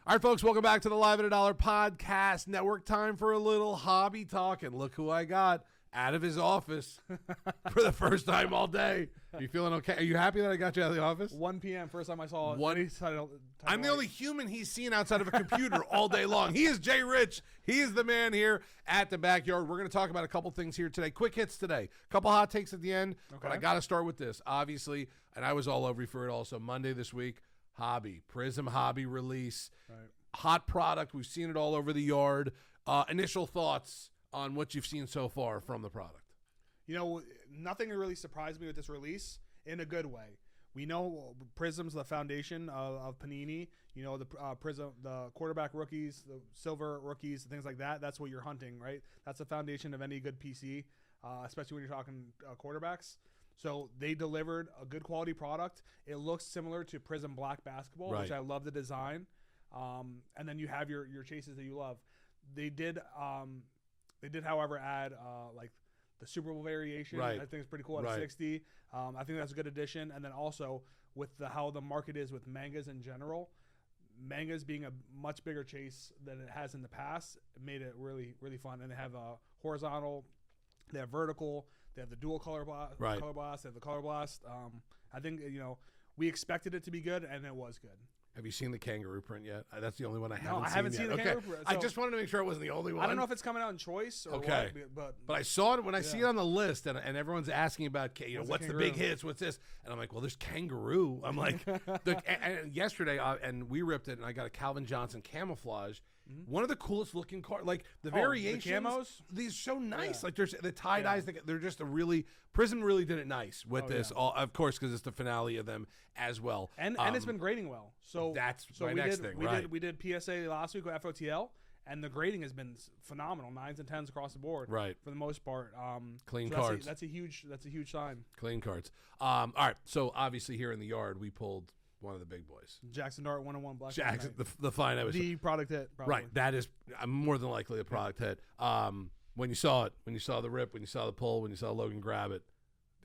All right, folks, welcome back to the Live at a Dollar Podcast Network. Time for a little hobby talk. And look who I got out of his office for the first time all day. Are you feeling okay? Are you happy that I got you out of the office? 1 p.m. First time I saw it. I'm the only human he's seen outside of a computer all day long. He is Jay Rich. He is the man here at the backyard. We're going to talk about a couple things here today. Quick hits today. A couple hot takes at the end. Okay. But I got to start with this, obviously. And I was all over you for it also. Monday this week, hobby. Prism hobby release. Right. Hot product. We've seen it all over the yard. Initial thoughts on what you've seen so far from the product. You know, nothing really surprised me with this release in a good way. We know Prism's the foundation of Panini. You know, the Prism, the quarterback rookies, the silver rookies, things like that. That's what you're hunting, right? That's the foundation of any good PC, especially when you're talking quarterbacks. So they delivered a good quality product. It looks similar to Prism Black Basketball, right, which I love the design. And then you have your chases that you love. They did, however, add like the Super Bowl variation. Right. I think it's pretty cool at 60. I think that's a good addition. And then also with how the market is with mangas in general, mangas being a much bigger chase than it has in the past, it made it really, really fun. And they have a horizontal, they have vertical, they have the dual color blast, they have the color blast. I think, you know, we expected it to be good, and it was good. Have you seen the kangaroo print yet? That's the only one I haven't seen. No, I haven't seen the kangaroo print. So I just wanted to make sure I wasn't the only one. I don't know if it's coming out in choice or what. But I saw it when I see it on the list, and everyone's asking about, you know, what's the big hits? What's this? And I'm like, well, there's kangaroo. I'm like, and yesterday, and we ripped it, and I got a Calvin Johnson camouflage. Mm-hmm. One of the coolest looking cards, like the variations, the camos, these are so nice. Yeah. Like there's the tie dyes, they're just a really Prism really did it nice with this. Yeah. Of course, because it's the finale of them as well, and it's been grading well. So that's my next thing. We did PSA last week with FOTL, and the grading has been phenomenal, 9s and 10s across the board. Right, for the most part. Clean cards. That's a huge sign. Clean cards. All right. So obviously here in the yard we pulled one of the big boys. Jackson Dart 101 Black. Jackson, the fine. The product hit. Probably. Right. That is more than likely a product hit. When you saw it, when you saw the rip, when you saw the pull, when you saw Logan grab it,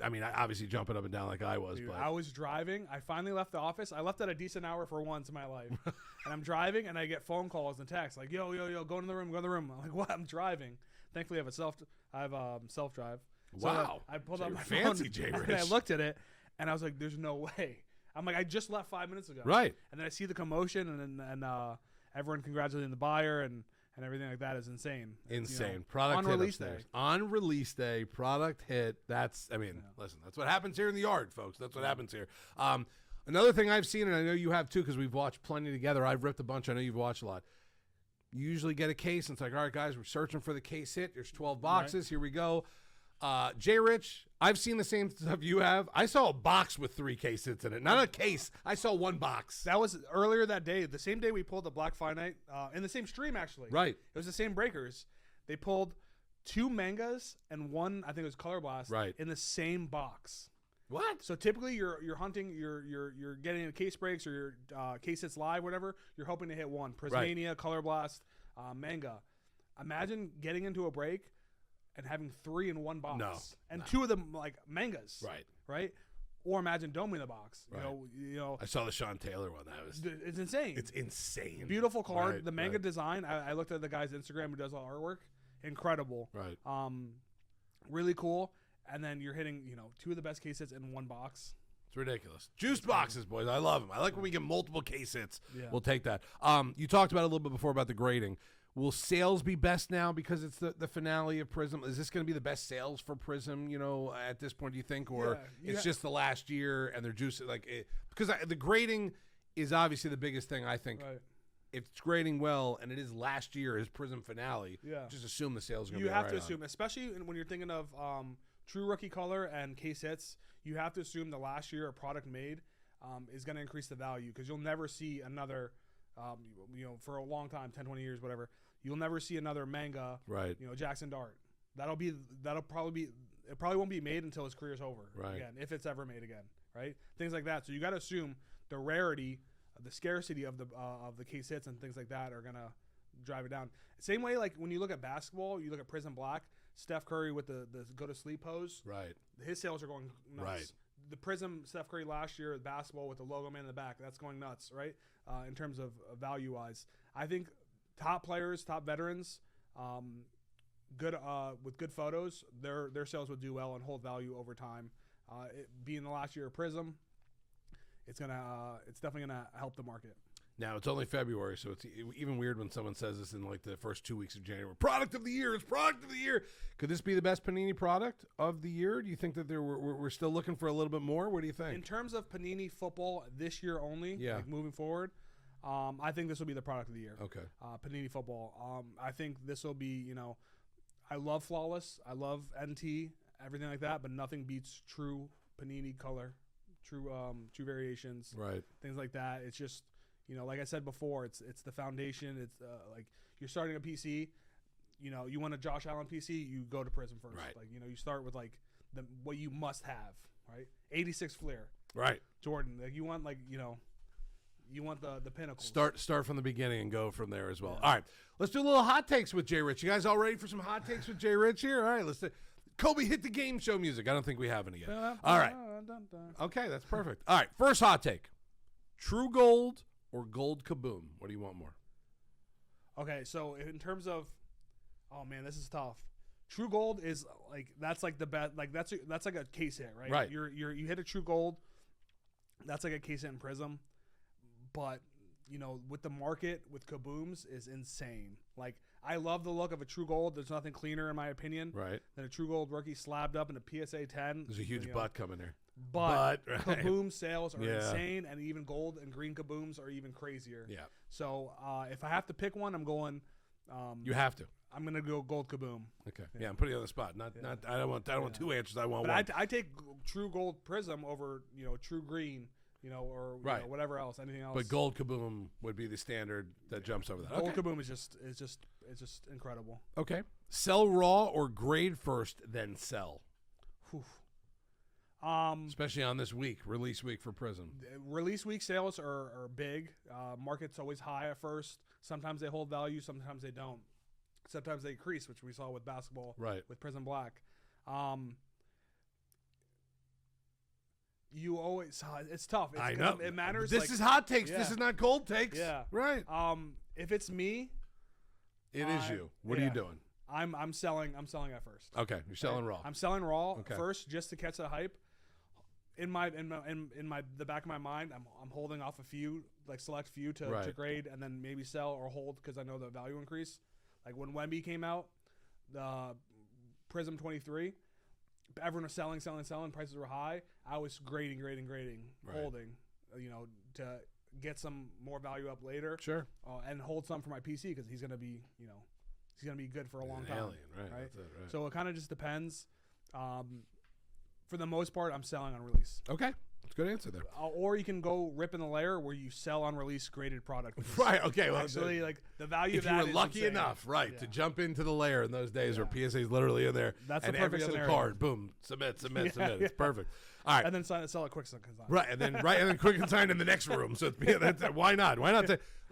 I mean, obviously jumping up and down like I was. Dude, but I was driving. I finally left the office. I left at a decent hour for once in my life. And I'm driving, and I get phone calls and texts like, yo, go in the room, go in the room. I'm like, what? I'm driving. Thankfully, I have self-drive. Wow. So I pulled out my fancy phone, Jay Rich. and I looked at it, and I was like, there's no way. I'm like, I just left 5 minutes ago. Right. And then I see the commotion, and everyone congratulating the buyer, and everything like that is insane. Insane. You know, product on hit release upstairs. day. On release day, product hit. That's, I mean, listen, that's what happens here in the yard, folks. That's what happens here. Another thing I've seen, and I know you have too, because we've watched plenty together. I've ripped a bunch. I know you've watched a lot. You usually get a case, and it's like, all right, guys, we're searching for the case hit. There's 12 boxes. Right. Here we go. Jay Rich, I've seen the same stuff you have. I saw a box with 3 case hits in it. Not a case. I saw one box. That was earlier that day. The same day we pulled the Black Finite, in the same stream, actually. Right. It was the same breakers. They pulled 2 mangas and 1, I think it was Color Blast, in the same box. What? So typically you're hunting, you're getting a case breaks or your case hits live, whatever. You're hoping to hit 1. Prismania, Color Blast, manga. Imagine getting into a break and having 3 in one box, and 2 of them like mangas, right? Or imagine Dome in the box. Right. You know. I saw the Sean Taylor one. It's insane. It's insane. Beautiful card. The manga design. I looked at the guy's Instagram who does all artwork. Incredible. Right. Really cool. And then you're hitting 2 of the best case hits in one box. It's ridiculous. Juice boxes, boys. I love them. I like when we get multiple case hits. Yeah. We'll take that. You talked about it a little bit before about the grading. Will sales be best now because it's the finale of Prism? Is this going to be the best sales for Prism, at this point, do you think? Or it's just the last year and they're juicing? Because the grading is obviously the biggest thing, I think. Right. If it's grading well and it is last year, his Prism finale, just assume the sales are going to be You have to assume, especially when you're thinking of true rookie color and case hits, you have to assume the last year a product made is going to increase the value because you'll never see another – for a long time, 10, 20 years, whatever, you'll never see another manga, Jackson Dart. It probably won't be made until his career's over again, if it's ever made again, right? Things like that. So you got to assume the rarity, the scarcity of the case hits and things like that are gonna drive it down. Same way, like when you look at basketball, you look at Prism Black, Steph Curry with the go to sleep pose. Right. His sales are going nuts. Right. the Prism Steph Curry last year with basketball with the logo man in the back, that's going nuts, right? In terms of value wise, I think top players, top veterans, good with good photos, their sales would do well and hold value over time. It being the last year of Prism, it's definitely gonna help the market. Now, it's only February, so it's even weird when someone says this in like the first 2 weeks of January. Product of the year. It's product of the year. Could this be the best Panini product of the year? Do you think that we're still looking for a little bit more? What do you think? In terms of Panini football this year only, Yeah. like moving forward, I think this will be the product of the year. Okay. Panini football. I think this will be, I love Flawless. I love NT, everything like that, but nothing beats true Panini color, true variations, Right. things like that. It's just, like I said before, it's the foundation. It's like you're starting a PC. You want a Josh Allen PC, you go to Prism first. Right. Like you start with like what you must have, right? 86 Fleer, Right. Jordan. Like you want you want the pinnacle. Start from the beginning and go from there as well. All right. Let's do a little hot takes with Jay Rich. You guys all ready for some hot takes with Jay Rich here? All right. Let's do. Kobe, hit the game show music. I don't think we have any yet. All right. Okay, that's perfect. All right. First hot take: True Gold or Gold Kaboom? What do you want more? Okay, so in terms of, oh man, this is tough. True Gold is that's like the best. Like that's like a case hit, right? Right. You hit a True Gold. That's like a case hit in Prism, but with the market with Kabooms is insane. Like I love the look of a True Gold. There's nothing cleaner in my opinion, Right. than a True Gold rookie slabbed up in a PSA 10. There's a huge butt coming there. But right. Kaboom sales are Yeah. insane, and even gold and green Kabooms are even crazier. Yeah. So if I have to pick one, I'm going. You have to. I'm gonna go Gold Kaboom. Okay. Yeah, I'm putting you on the spot. Not. I don't want two answers. I want But one. I take True Gold Prism over True Green, or Right. whatever else, anything else. But Gold Kaboom would be the standard that jumps over that. Gold Okay. Kaboom is just incredible. Okay. Sell raw or grade first, then sell. Whew. Especially on this week, release week for Prism. Release week sales are big. Market's always high at first. Sometimes they hold value, sometimes they don't. Sometimes they increase, which we saw with basketball, Right. with Prism Black. You always it's tough. I know. It matters. This is hot takes. Yeah. This is not cold takes. Yeah. Right. If it's me, It is you. What are you yeah. doing? I'm selling at first. Okay. You're selling raw. I'm selling raw Okay. first just to catch the hype. In the back of my mind, I'm holding off a few, like select few to Right. grade and then maybe sell or hold because I know the value increase. Like when Wemby came out, the Prism 23, everyone was selling. Prices were high. I was grading, Right. holding, to get some more value up later. Sure. And hold some for my PC because he's gonna be, he's gonna be good for a long An time. alien, right? right? That's it, right. So it kind of just depends. For the most part, I'm selling on release. Okay. That's a good answer there. Or you can go rip in the layer where you sell on release graded product. which is Right. Okay. Well, Actually, like the value if of you that were is lucky insane. enough, right, to Yeah. jump into the layer in those days where PSA is literally in there, That's the and every perfect other scenario. card, boom, submit. Yeah, It's perfect. All right. And then sell it quick consign. Right, and then quick consign in the next room. So why not? Why not?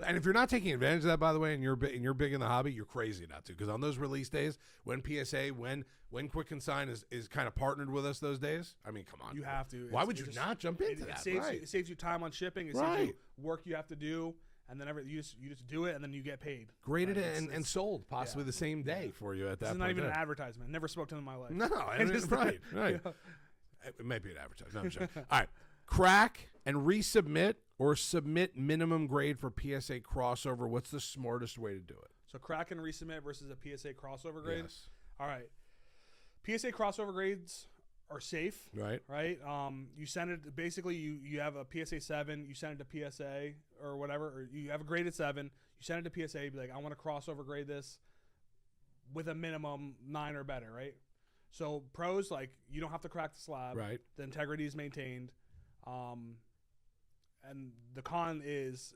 And if you're not taking advantage of that, by the way, and you're big in the hobby, you're crazy not to. Because on those release days, when PSA, when quick consign is kind of partnered with us those days, I mean, come on, You have to. Why It's- would it you just- not jump into that? It saves you time on shipping. It saves Right. you work you have to do, and then you just do it, and then you get paid. Graded Right? and sold possibly the same day for you at that This is point. not even in an time. advertisement. Never spoke to them in my life. No, right. It might be an advertisement. No, I'm joking. All right. Crack and resubmit or submit minimum grade for PSA crossover. What's the smartest way to do it? So crack and resubmit versus a PSA crossover grade. Yes. All right. PSA crossover grades are safe. Right. Right. You send it basically. You have a PSA 7. You send it to PSA or whatever, or you have a graded 7. You send it to PSA. Be like, I want to crossover grade this with a minimum 9 or better. Right. So pros, like, you don't have to crack the slab. Right. The integrity is maintained. And the con is,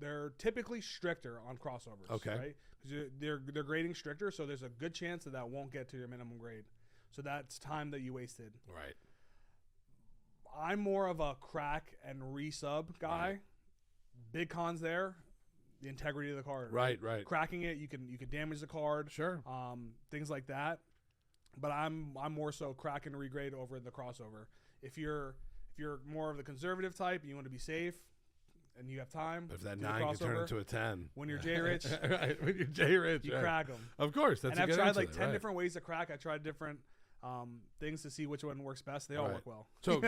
they're typically stricter on crossovers. Okay. Right. Because they're grading stricter, so there's a good chance that won't get to your minimum grade. So that's time that you wasted. Right. I'm more of a crack and resub guy. Right. Big cons there. The integrity of the card. Right. Cracking it, you can damage the card. Sure. Things like that. but I'm more so crack and regrade over the crossover. If you're more of the conservative type, you want to be safe, and you have time. If that do the 9 can turn crossover. into a 10. When you're Jay Rich, right. When you're Jay Rich, you right. crack them. Of course, that's And a I've good tried answer like there, 10 right. different ways to crack. I tried different things to see which one works best. They all Right. work well. So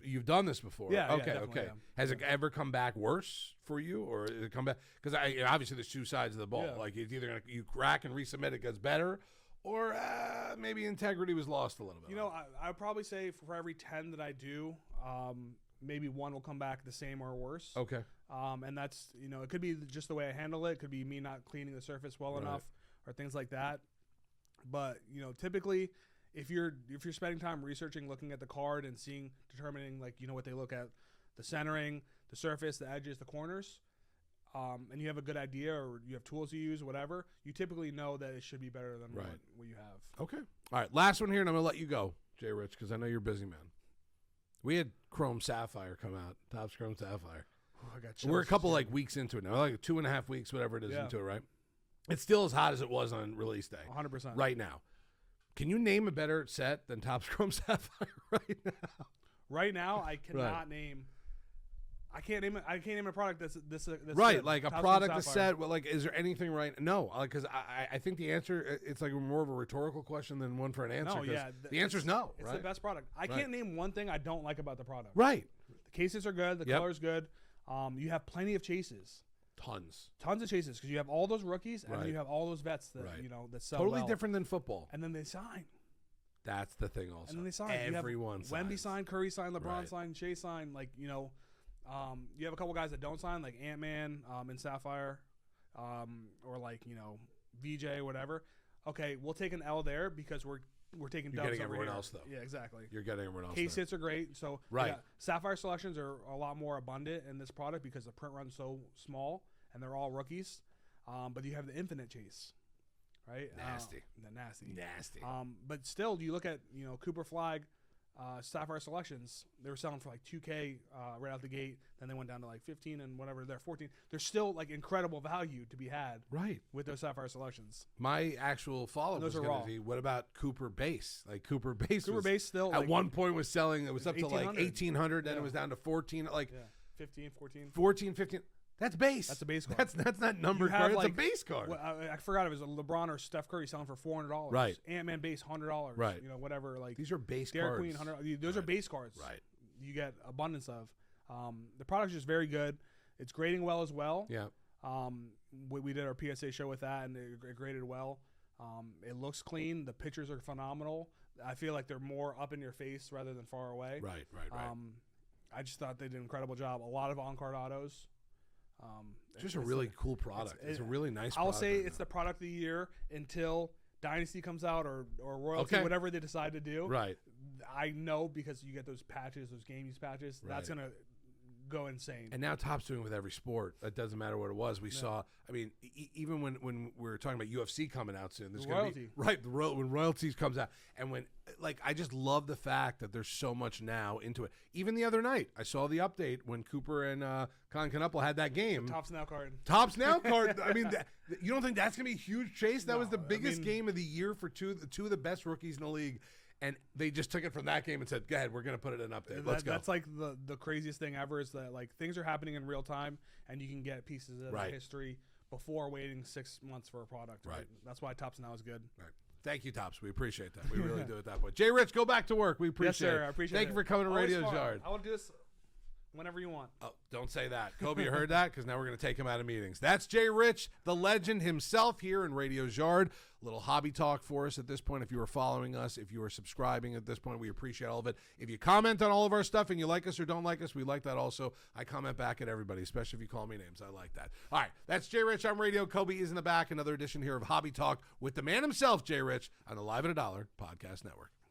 you've done this before. Yeah, Okay. definitely, Okay. yeah. Has it ever come back worse for you, or has it come back? Because obviously there's two sides of the ball. Yeah. Like it's either you crack and resubmit, it gets better, or maybe integrity was lost a little bit. You know, I would probably say for every 10 that I do, maybe one will come back the same or worse. Okay. And that's, it could be just the way I handle it. It could be me not cleaning the surface well Right. enough or things like that. But, typically if you're spending time researching, looking at the card and determining like, what they look at, the centering, the surface, the edges, the corners, and you have a good idea or you have tools you use, whatever, you typically know that it should be better than Right. what you have. Okay. All right. Last one here, and I'm gonna let you go, Jay Rich, because I know you're a busy man. We had Chrome Sapphire come out, Topps Chrome Sapphire. Oh, I got We're a chills couple just like weeks into it now, like 2.5 weeks, whatever it is Yeah. into it, right? It's still as hot as it was on release day, 100%. right now. Can you name a better set than Topps Chrome Sapphire right now? Right now, I cannot name. I can't name a product that's Right, good. like a Topps product, Chrome a Sapphire. set. Well, like, is there anything right? No, because I think the answer it's like more of a rhetorical question than one for an answer. No, 'cause yeah, the answer is no. It's right? the best product. I can't name one thing I don't like about the product. Right. The cases are good. The Yep. color's good. You have plenty of chases. Tons. Tons of chases because you have all those rookies and Right. then you have all those vets that Right. that sell Totally well. different than football. And then they sign. That's the thing. Also, And then they sign. Everyone signs. Wemby signed, Curry signed, LeBron Right. signed, Shea signed. Like you have a couple guys that don't sign, like Ant-Man in Sapphire, or like VJ, whatever. Okay, we'll take an L there because we're taking You're dubs getting over everyone here. else, though. Yeah, exactly. You're getting everyone else. Case there. hits are great. So Right. yeah, Sapphire selections are a lot more abundant in this product because the print run's so small and they're all rookies. But you have the infinite chase, right? Nasty. Nasty. Nasty. But still, you look at Cooper Flag, Sapphire selections. They were selling for like $2K right out the gate. Then they went down to like 15 and whatever. They're 14. There's still like incredible value to be had Right. with those Sapphire selections. My actual follow-up was Those are going raw. to be, what about Cooper Base? Like Cooper Base. Cooper was, Base still at like, one point was selling. It was up to like 1,800. 1,800. Then Yeah. it was down to 14. Like 15, 14. 14, 15. That's base. That's a base card. That's not numbered You have, card. It's like, a base card. Well, I forgot it was a LeBron or Steph Curry selling for $400. Right. Ant-Man base $100. Right. whatever. Like These are base Derek cards. Queen $100. Those are base cards. Right. You get abundance of. The product's just very good. It's grading well as well. Yeah. We did our PSA show with that, and it graded well. It looks clean. The pictures are phenomenal. I feel like they're more up in your face rather than far away. Right. I just thought they did an incredible job. A lot of on-card autos. Just a really cool product. It's a really nice I'll product. say right it's now. the product of the year until Dynasty comes out or Royalty, Okay. whatever they decide to do. Right. I know because you get those patches, those game use patches. That's Right. going to go insane. And now Topps doing it with every sport. It doesn't matter what it was. We saw. I mean, even when we were talking about UFC coming out soon, there's going to be Royalty. when royalties comes out, and when I just love the fact that there's so much now into it. Even the other night, I saw the update when Cooper and Colin Knuppel had that game. Topps Now card. Topps Now card. I mean, you don't think that's going to be a huge chase? That was the No, I biggest mean- game of the year for two of the best rookies in the league. And they just took it from that game and said, go ahead, we're going to put it in an update. Let's go. That's like the craziest thing ever is that like things are happening in real time and you can get pieces of Right. history before waiting 6 months for a product. Right. That's why Topps Now is good. Right. Thank you, Topps. We appreciate that. We really do at that point. Jay Rich, go back to work. We appreciate Yes, sir. it. I appreciate Thank it. you for coming to Always Radio fun. Yard. I will do this whenever you want. Oh, don't say that. Kobe, you heard that? Because now we're going to take him out of meetings. That's Jay Rich, the legend himself here in Radio Yard. A little hobby talk for us at this point. If you are following us, if you are subscribing at this point, we appreciate all of it. If you comment on all of our stuff and you like us or don't like us, we like that also. I comment back at everybody, especially if you call me names. I like that. All right, that's Jay Rich on radio. Kobe is in the back. Another edition here of Hobby Talk with the man himself, Jay Rich, on the Live at a Dollar Podcast Network.